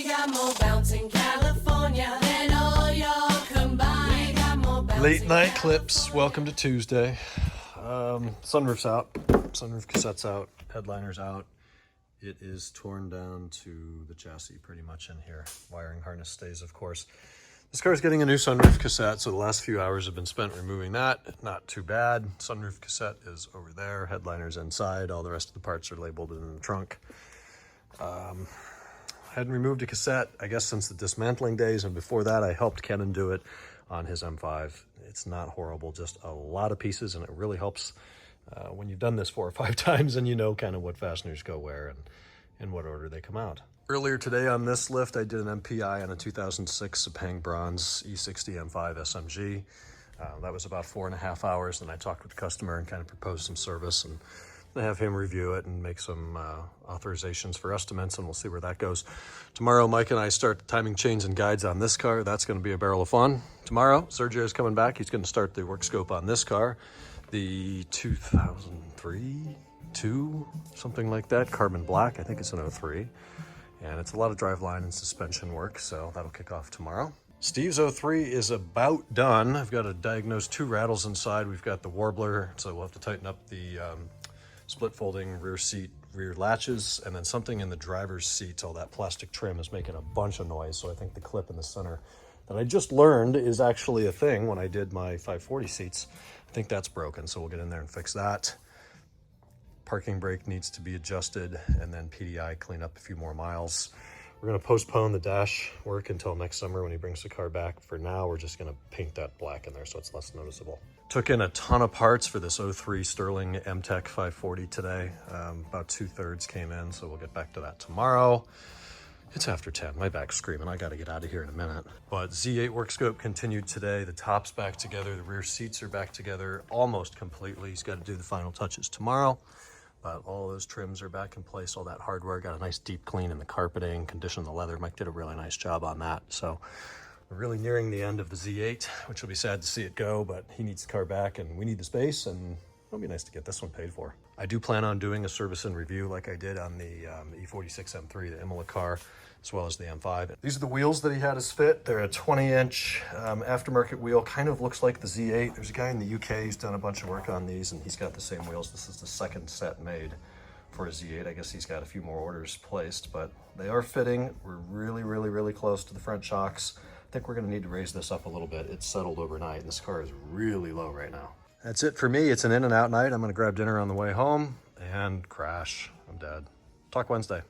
We got more bounce in California than all y'all combined. We got more bounce. Late night clips. Welcome to Tuesday. Sunroof's out. Sunroof cassette's out. Headliner's out. It is torn down to the chassis pretty much in here. Wiring harness stays, of course. This car is getting a new sunroof cassette, so the last few hours have been spent removing that. Not too bad. Sunroof cassette is over there. Headliner's inside. All the rest of the parts are labeled in the trunk. I hadn't removed a cassette, I guess, since the dismantling days, and before that I helped Kenan do it on his M5. It's not horrible, just a lot of pieces, and it really helps when you've done this 4 or 5 times and you know kind of what fasteners go where and in what order they come out. Earlier today on this lift, I did an MPI on a 2006 Sepang Bronze E60 M5 SMG. That was about 4.5 hours, and I talked with the customer and kind of proposed some service, and I have him review it and make some authorizations for estimates, and we'll see where that goes. Tomorrow, Mike and I start the timing chains and guides on this car. That's going to be a barrel of fun. Tomorrow, Sergio's coming back. He's going to start the work scope on this car. The 2003, 2, something like that, carbon black. I think it's an 03. And it's a lot of driveline and suspension work, so that'll kick off tomorrow. Steve's 03 is about done. I've got to diagnose 2 rattles inside. We've got the warbler, so we'll have to tighten up the split folding rear seat, rear latches, and then something in the driver's seat. All that plastic trim is making a bunch of noise, so I think the clip in the center that I just learned is actually a thing when I did my 540 seats. I think that's broken, so we'll get in there and fix that. Parking brake needs to be adjusted, and then PDI clean up a few more miles. We're going to postpone the dash work until next summer when he brings the car back. For now, we're just going to paint that black in there so it's less noticeable. Took in a ton of parts for this 03 Sterling M-Tech 540 today. About 2/3 came in, so we'll get back to that tomorrow. It's after 10. My back's screaming. I got to get out of here in a minute. But Z8 work scope continued today. The top's back together. The rear seats are back together almost completely. He's got to do the final touches tomorrow. But all those trims are back in place. All that hardware, got a nice deep clean in the carpeting, conditioned the leather. Mike did a really nice job on that. So we're really nearing the end of the Z8, which will be sad to see it go, but he needs the car back and we need the space, and it'll be nice to get this one paid for. I do plan on doing a service and review like I did on the E46 M3, the Imola car, as well as the M5. These are the wheels that he had us fit. They're a 20-inch aftermarket wheel, kind of looks like the Z8. There's a guy in the UK who's done a bunch of work on these, and he's got the same wheels. This is the second set made for a Z8. I guess he's got a few more orders placed, but they are fitting. We're really close to the front shocks. I think we're gonna need to raise this up a little bit. It's settled overnight, and this car is really low right now. That's it for me. It's an in and out night. I'm gonna grab dinner on the way home and crash. I'm dead. Talk Wednesday.